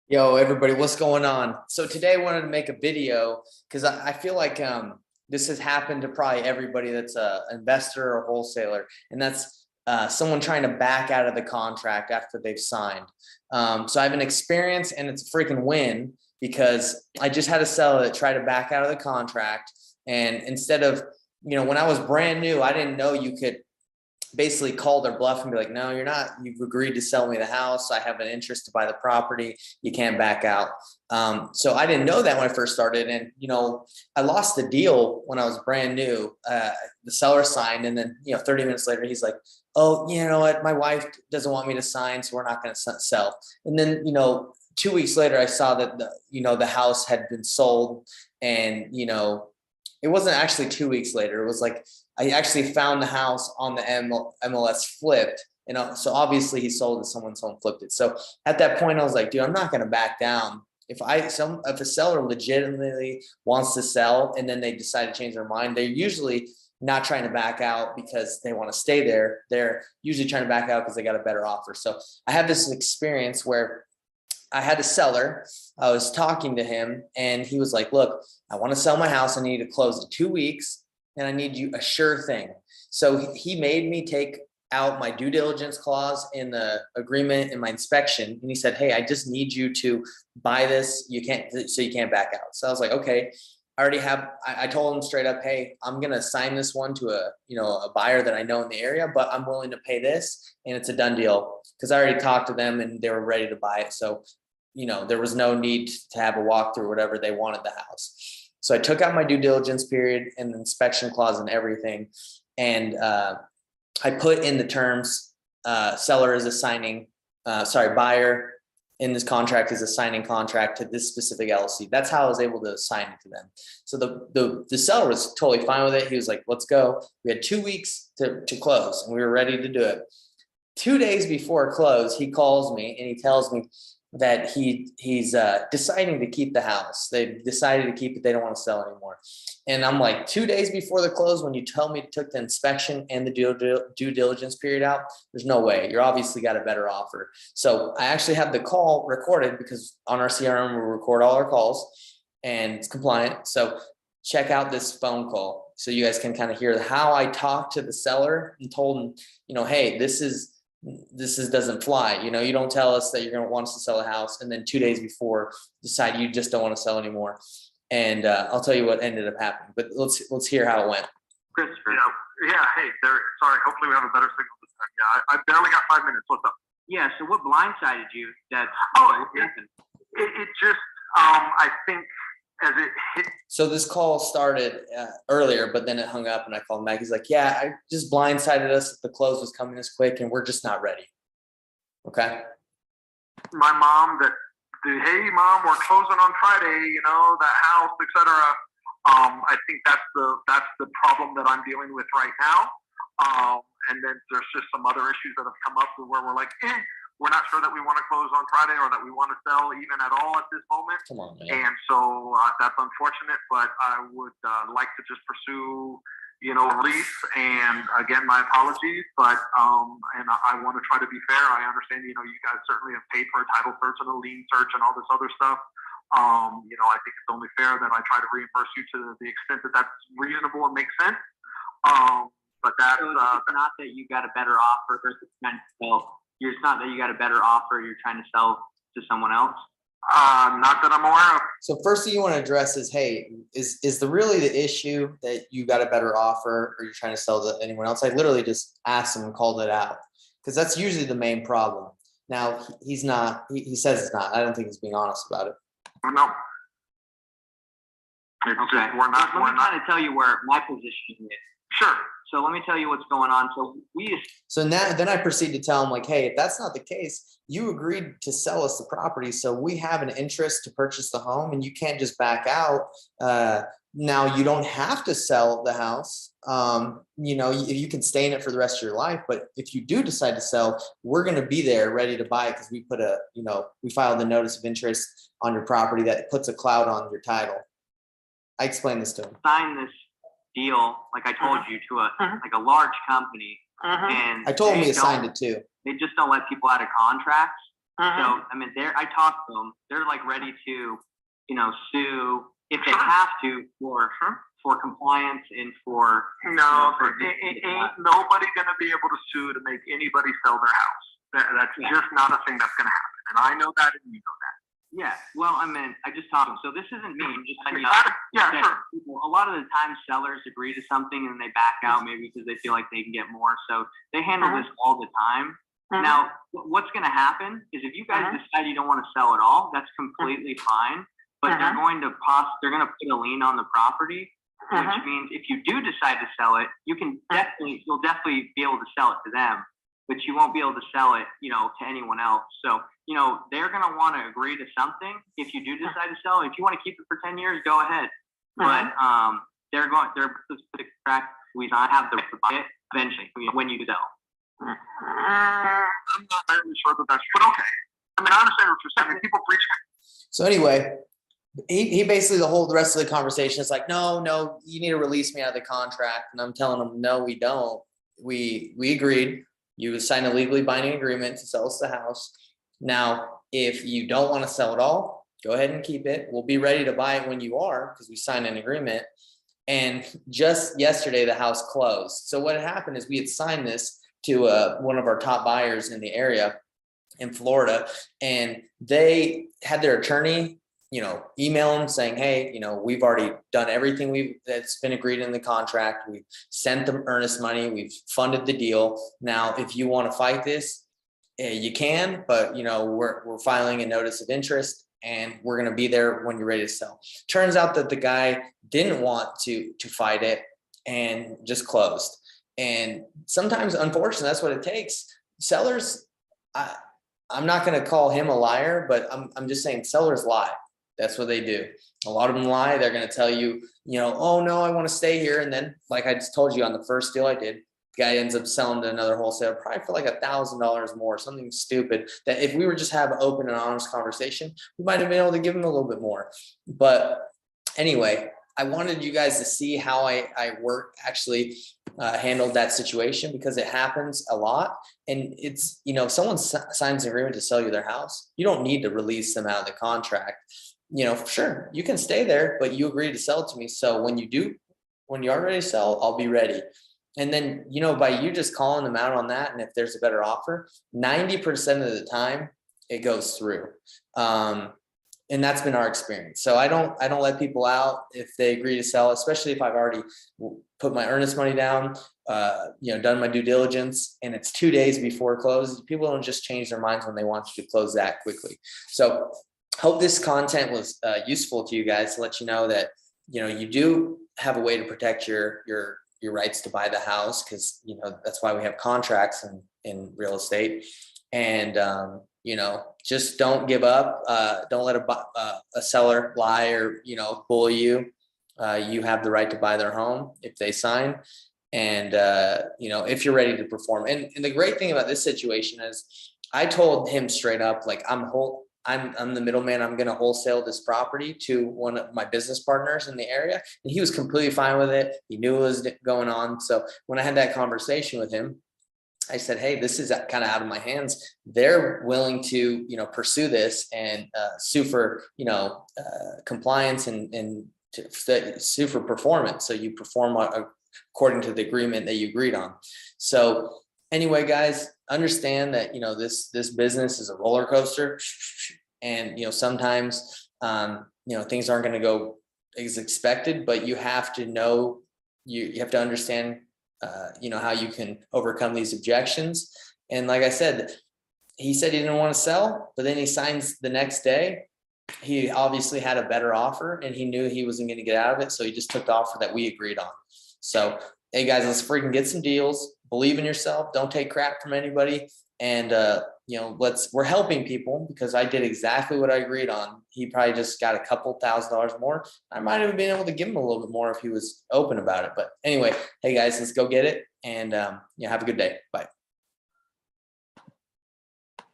Yo, everybody, what's going on? So today I wanted to make a video because I feel like this has happened to probably everybody that's a investor or wholesaler, and that's someone trying to back out of the contract after they've signed. So I have an experience, and it's a freaking win because I just had a seller that tried to back out of the contract, and instead of, when I was brand new, I didn't know you could basically call their bluff and be like, no, you're not, you've agreed to sell me the house. I have an interest to buy the property. You can't back out. So I didn't know that when I first started. And, I lost the deal when I was brand new. The seller signed. And then, 30 minutes later, he's like, oh, you know what? My wife doesn't want me to sign, so we're not going to sell. And then, 2 weeks later, I saw that the house had been sold. And, it wasn't actually 2 weeks later. It was like I actually found the house on the MLS flipped. And so obviously he sold it, someone flipped it. So at that point, I was like, dude, I'm not going to back down. If a seller legitimately wants to sell and then they decide to change their mind, they're usually not trying to back out because they want to stay there. They're usually trying to back out because they got a better offer. So I have this experience where I had a seller. I was talking to him and he was like, look, I want to sell my house. I need to close in 2 weeks and I need you a sure thing. So he made me take out my due diligence clause in the agreement and my inspection. And he said, hey, I just need you to buy this. You can't back out. So I was like, okay. I told him straight up, hey, I'm going to sign this one to a buyer that I know in the area, but I'm willing to pay this and it's a done deal because I already talked to them and they were ready to buy it. So, there was no need to have a walkthrough or whatever. They wanted the house. So I took out my due diligence period and the inspection clause and everything. And I put in the terms, seller is assigning, buyer in this contract is a signing contract to this specific LLC. That's how I was able to assign it to them. So the seller was totally fine with it. He was like, let's go. We had 2 weeks to close and we were ready to do it. 2 days before close, he calls me and he tells me that he's deciding to keep the house. They decided to keep it. They don't want to sell anymore. And I'm like, 2 days before the close, when you tell me took the inspection and the due diligence period out, there's no way. You're obviously got a better offer. So I actually have the call recorded because on our CRM, we record all our calls and it's compliant. So check out this phone call so you guys can kind of hear how I talked to the seller and told him, hey, this doesn't fly. You don't tell us that you're going to want us to sell a house and then 2 days before decide you just don't want to sell anymore. And I'll tell you what ended up happening, but let's hear how it went. Christopher. Yeah. Hey, Derek. Sorry. Hopefully we have a better signal this time. Yeah, I barely got 5 minutes. What's up? Yeah. So what blindsided you that happened? It just, I think as it hit. So this call started earlier, but then it hung up and I called Mac. He's like, yeah, I just blindsided us that the close was coming this quick and we're just not ready. Okay. My mom hey mom, we're closing on Friday, that house, etc. I think that's the problem that I'm dealing with right now. And then there's just some other issues that have come up where we're like, we're not sure that we want to close on Friday or that we want to sell even at all at this moment. Come on, man. And so that's unfortunate, but I would like to just pursue, release. And again, my apologies, but and I want to try to be fair. I understand, you guys certainly have paid for a title search and a lien search and all this other stuff. I think it's only fair that I try to reimburse you to the extent that that's reasonable and makes sense. But that's so it's not that you got a better offer versus trying to sell. It's not that you got a better offer. You're trying to sell to someone else. Not that I'm aware of. So first thing you want to address is, hey, is really the issue that you got a better offer or you're trying to sell to anyone else? I literally just asked him and called it out because that's usually the main problem. Now he's not. He says it's not. I don't think he's being honest about it. No. Okay. Let me kind of tell you where my position is. Sure. So let me tell you what's going on. So now, then I proceed to tell him like, hey, if that's not the case, you agreed to sell us the property. So we have an interest to purchase the home and you can't just back out. Now you don't have to sell the house. You can stay in it for the rest of your life. But if you do decide to sell, we're going to be there ready to buy it because we we filed a notice of interest on your property that puts a cloud on your title. I explained this to him. Sign this deal, like I told you, to a large company, and I told him he signed it too. They just don't let people out of contracts. So, I mean, I talked to them. They're like ready to, sue if they have to for compliance and for. No, for ain't nobody gonna be able to sue to make anybody sell their house. That's just not a thing that's gonna happen. And I know that, and you know that. Yeah, well, I mean, I just talked to them. So this isn't me. I'm just letting you Yeah, know. sure. A lot of the time, sellers agree to something and they back out maybe because they feel like they can get more. So they handle this all the time. Now, what's going to happen is if you guys decide you don't want to sell at all, that's completely fine. But they're going to put a lien on the property, which means if you do decide to sell it, you'll definitely be able to sell it to them, but you won't be able to sell it, to anyone else. So, they're going to want to agree to something. If you do decide to sell it, if you want to keep it for 10 years, go ahead. But they're we not have the buy it eventually when you sell. I'm not really sure that that's true, but okay. I mean, I understand what you're saying. I mean, people breach. So anyway, he basically the rest of the conversation is like, no, you need to release me out of the contract. And I'm telling him, no, we don't. We agreed. You signed a legally binding agreement to sell us the house. Now, if you don't want to sell it all, go ahead and keep it. We'll be ready to buy it when you are, because we signed an agreement. And just yesterday, the house closed. So what had happened is we had signed this to one of our top buyers in the area in Florida, and they had their attorney, email them saying, hey, we've already done everything that's been agreed in the contract. We've sent them earnest money. We've funded the deal. Now, if you want to fight this, you can, but we're filing a notice of interest and we're going to be there when you're ready to sell. Turns out that the guy didn't want to fight it and just closed. And sometimes, unfortunately, that's what it takes. Sellers, I'm not going to call him a liar, but I'm just saying sellers lie. That's what they do. A lot of them lie. They're going to tell you, oh no, I want to stay here. And then, like I just told you on the first deal I did, the guy ends up selling to another wholesaler, probably for like $1,000 more, something stupid that if we were just have an open and honest conversation, we might have been able to give him a little bit more. But anyway, I wanted you guys to see how I actually handled that situation, because it happens a lot. And it's, if someone signs an agreement to sell you their house, you don't need to release them out of the contract. Sure, you can stay there, but you agree to sell it to me. So when you are ready to sell, I'll be ready. And then, by you just calling them out on that, and if there's a better offer, 90% of the time it goes through. And that's been our experience. So I don't let people out if they agree to sell, especially if I've already put my earnest money down, done my due diligence, and it's 2 days before close. People don't just change their minds when they want you to close that quickly. So hope this content was useful to you guys, to let you know that, you do have a way to protect your rights to buy the house, because, that's why we have contracts in real estate. And, just don't give up. Don't let a seller lie or, bully you. You have the right to buy their home if they sign. And, if you're ready to perform. And the great thing about this situation is I told him straight up, like, I'm the middleman. I'm going to wholesale this property to one of my business partners in the area. And he was completely fine with it. He knew what was going on. So when I had that conversation with him, I said, hey, this is kind of out of my hands. They're willing to, pursue this and sue for, compliance and sue for performance. So you perform according to the agreement that you agreed on. So anyway, guys, understand that, this business is a roller coaster, and, sometimes, things aren't going to go as expected, but you have to know, you have to understand, how you can overcome these objections. And like I said, he said he didn't want to sell, but then he signs the next day. He obviously had a better offer and he knew he wasn't going to get out of it. So he just took the offer that we agreed on. So, hey guys, let's freaking get some deals. Believe in yourself. Don't take crap from anybody. And, we're helping people, because I did exactly what I agreed on. He probably just got a couple $1,000s more. I might have been able to give him a little bit more if he was open about it. But anyway, hey guys, let's go get it. And, have a good day. Bye.